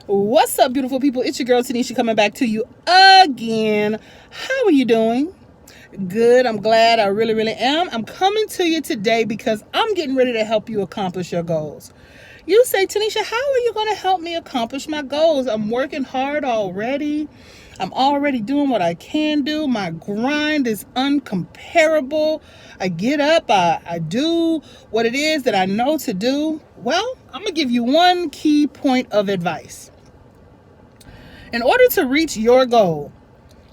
What's up, beautiful people? It's your girl Tanisha coming back to you again. How are you doing? Good. I'm glad. I really am. I'm coming to you today because I'm getting ready to help you accomplish your goals. You say, Tanisha, how are you going to help me accomplish my goals? I'm working hard already. I'm already doing what I can do. My grind is uncomparable. I get up, I do what it is that I know to do. Well, I'm going to give you one key point of advice. In order to reach your goal,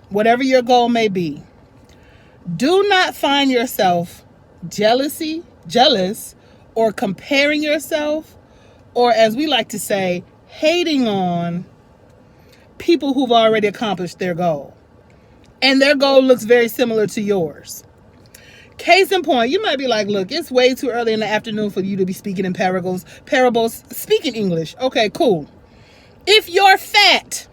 whatever your goal may be, do not find yourself jealous, or comparing yourself, or as we like to say, hating on people who've already accomplished their goal. And their goal looks very similar to yours. Case in point, you might be like, look, it's way too early in the afternoon for you to be speaking in parables, speaking English. Okay, cool. If you're fat,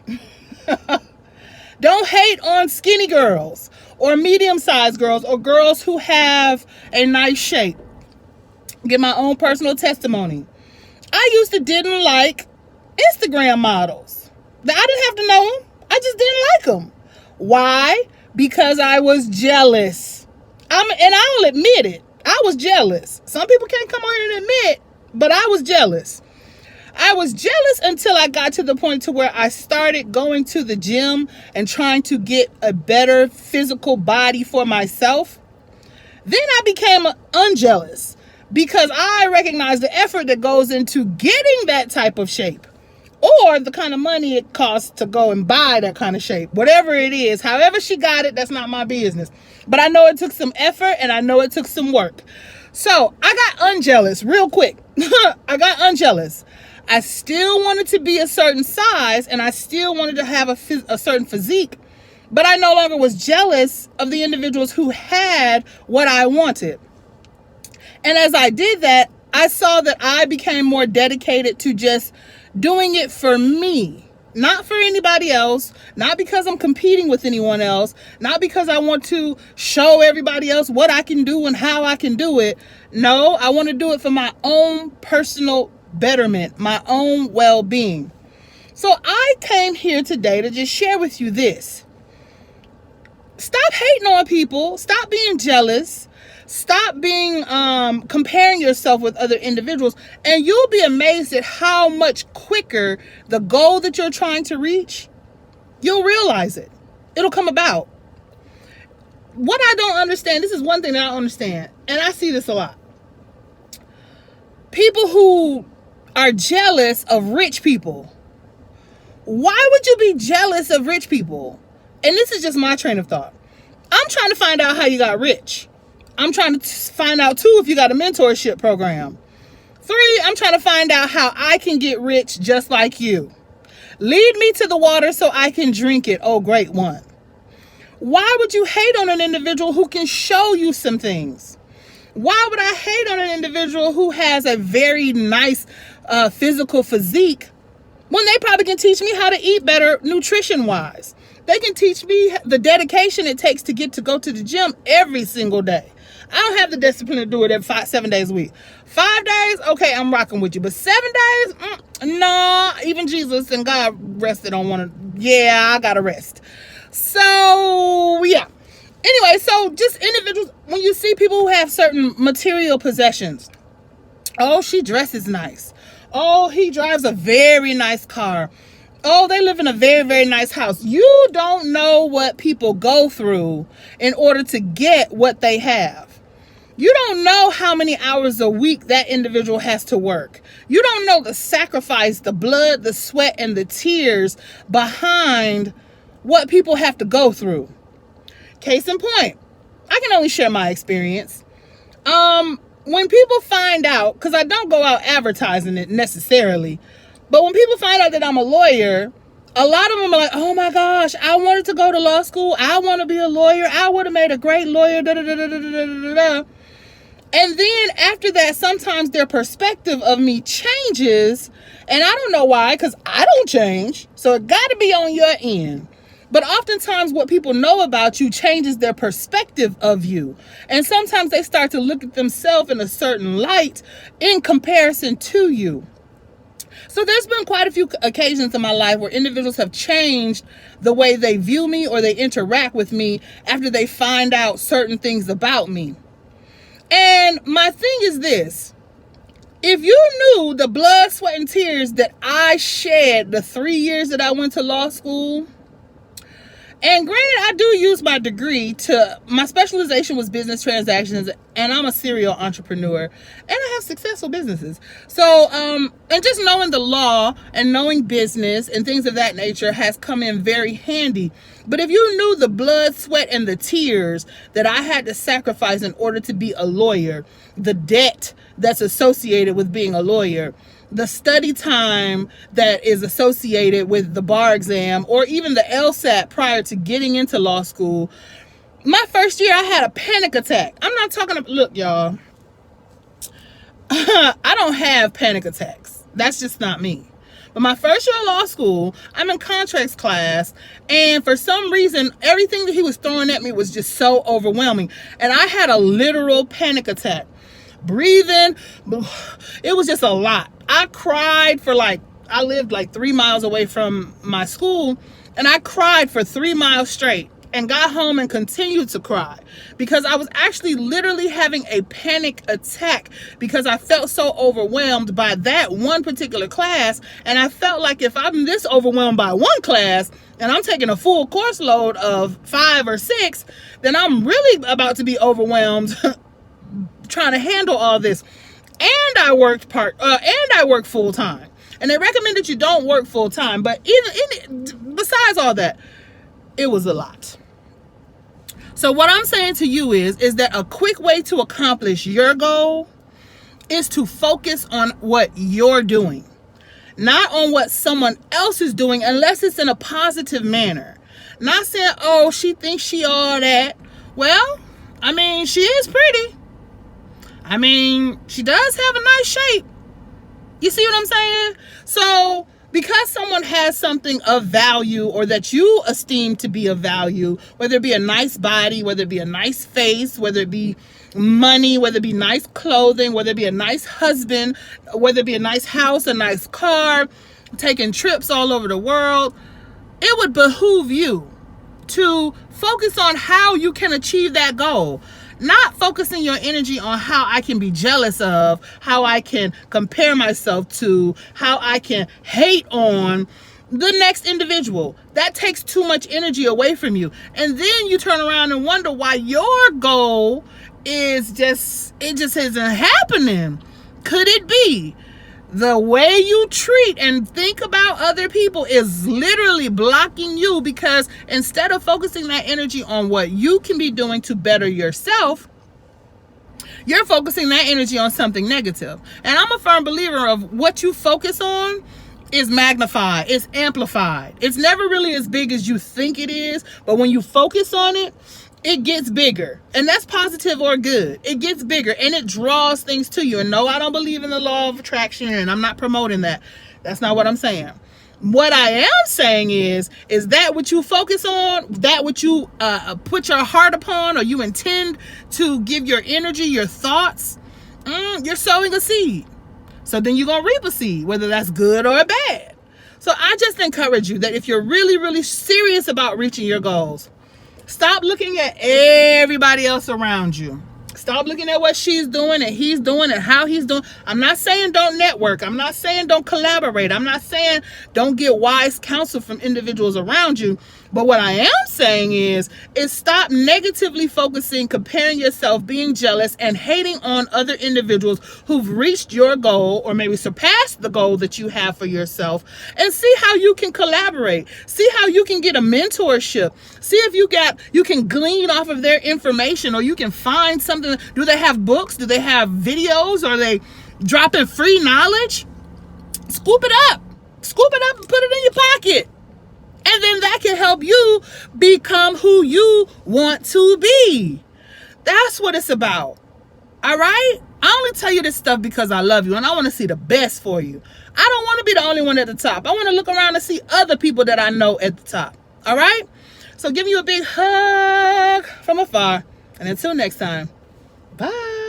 don't hate on skinny girls or medium-sized girls or girls who have a nice shape. Give my own personal testimony. I used to didn't like Instagram models. I didn't have to know them. I just didn't like them. Why? Because I was jealous. And I'll admit it. I was jealous. Some people can't come on here and admit, but I was jealous. I was jealous until I got to the point to where I started going to the gym and trying to get a better physical body for myself. Then I became unjealous because I recognized the effort that goes into getting that type of shape, or the kind of money it costs to go and buy that kind of shape. Whatever it is, however she got it, that's not my business. But I know it took some effort and I know it took some work. So I got unjealous real quick. I got unjealous. I still wanted to be a certain size and I still wanted to have a certain physique, but I no longer was jealous of the individuals who had what I wanted. And as I did that, I saw that I became more dedicated to just doing it for me, not for anybody else, not because I'm competing with anyone else, not because I want to show everybody else what I can do and how I can do it. No, I want to do it for my own personal betterment, my own well-being. So I came here today to just share with you this. Stop hating on people. Stop being jealous. Stop being comparing yourself with other individuals, and you'll be amazed at how much quicker the goal that you're trying to reach, you'll realize it. It'll come about. What I don't understand, this is one thing that I don't understand, and I see this a lot. People who are jealous of rich people. Why would you be jealous of rich people? And this is just my train of thought. I'm trying to find out how you got rich. I'm trying to find out, too, if you got a mentorship program. 3, I'm trying to find out how I can get rich just like you. Lead me to the water so I can drink it. Oh, great one. Why would you hate on an individual who can show you some things? Why would I hate on an individual who has a very nice physical physique when they probably can teach me how to eat better nutrition-wise? They can teach me the dedication it takes to go to the gym every single day. I don't have the discipline to do it every 7 days a week. 5 days, okay, I'm rocking with you. But 7 days, no. Even Jesus and God rested on one. Yeah, I gotta rest. So, yeah. Anyway, so just individuals, when you see people who have certain material possessions. Oh, she dresses nice. Oh, he drives a very nice car. Oh, they live in a very nice house. You don't know what people go through in order to get what they have. You don't know how many hours a week that individual has to work. You don't know the sacrifice, the blood, the sweat, and the tears behind what people have to go through. Case in point, I can only share my experience. When people find out, because I don't go out advertising it necessarily, but when people find out that I'm a lawyer, a lot of them are like, oh my gosh, I wanted to go to law school. I want to be a lawyer. I would have made a great lawyer. And then after that, sometimes their perspective of me changes. And I don't know why, because I don't change. So it got to be on your end. But oftentimes what people know about you changes their perspective of you. And sometimes they start to look at themselves in a certain light in comparison to you. So there's been quite a few occasions in my life where individuals have changed the way they view me or they interact with me after they find out certain things about me. And my thing is this: if you knew the blood, sweat, and tears that I shed the 3 years that I went to law school, and granted, I do use my degree my specialization was business transactions, and I'm a serial entrepreneur, and I have successful businesses. So, and just knowing the law and knowing business and things of that nature has come in very handy. But if you knew the blood, sweat, and the tears that I had to sacrifice in order to be a lawyer, the debt that's associated with being a lawyer, the study time that is associated with the bar exam, or even the LSAT prior to getting into law school. My first year, I had a panic attack. I'm not talking about, look, y'all, I don't have panic attacks. That's just not me. But my first year of law school, I'm in contracts class, and for some reason, everything that he was throwing at me was just so overwhelming. And I had a literal panic attack. Breathing, it was just a lot. I cried I lived 3 miles away from my school, and I cried for 3 miles straight and got home and continued to cry because I was actually literally having a panic attack because I felt so overwhelmed by that one particular class. And I felt like if I'm this overwhelmed by one class and I'm taking a full course load of 5 or 6, then I'm really about to be overwhelmed trying to handle all this. And I worked full time. And they recommend that you don't work full time, but besides all that, it was a lot. So what I'm saying to you is that a quick way to accomplish your goal is to focus on what you're doing, not on what someone else is doing, unless it's in a positive manner. Not saying, oh, she thinks she all that. Well, I mean, she is pretty. I mean, she does have a nice shape. You see what I'm saying? So because someone has something of value or that you esteem to be of value, whether it be a nice body, whether it be a nice face, whether it be money, whether it be nice clothing, whether it be a nice husband, whether it be a nice house, a nice car, taking trips all over the world, it would behoove you to focus on how you can achieve that goal. Not focusing your energy on how I can be jealous of, how I can compare myself to, how I can hate on the next individual. That takes too much energy away from you. And then you turn around and wonder why your goal it just isn't happening. Could it be the way you treat and think about other people is literally blocking you? Because instead of focusing that energy on what you can be doing to better yourself, you're focusing that energy on something negative. And I'm a firm believer of what you focus on is magnified, it's amplified. It's never really as big as you think it is, but when you focus on it, it gets bigger. And that's positive or good. It gets bigger and it draws things to you. And no, I don't believe in the law of attraction, and I'm not promoting that. That's not what I'm saying. What I am saying is that what you focus on, that what you put your heart upon, or you intend to give your energy, your thoughts, you're sowing a seed. So then you're going to reap a seed, whether that's good or bad. So I just encourage you that if you're really, really serious about reaching your goals, stop looking at everybody else around you. Stop looking at what she's doing and he's doing and how he's doing. I'm not saying don't network. I'm not saying don't collaborate. I'm not saying don't get wise counsel from individuals around you. But what I am saying is stop negatively focusing, comparing yourself, being jealous, and hating on other individuals who've reached your goal or maybe surpassed the goal that you have for yourself, and see how you can collaborate. See how you can get a mentorship. See if you can glean off of their information, or you can find something. Do they have books? Do they have videos? Are they dropping free knowledge? Scoop it up. Scoop it up and put it in your pocket. And then that can help you become who you want to be. That's what it's about. All right? I only tell you this stuff because I love you and I want to see the best for you. I don't want to be the only one at the top. I want to look around and see other people that I know at the top. All right? So give you a big hug from afar. And until next time, bye.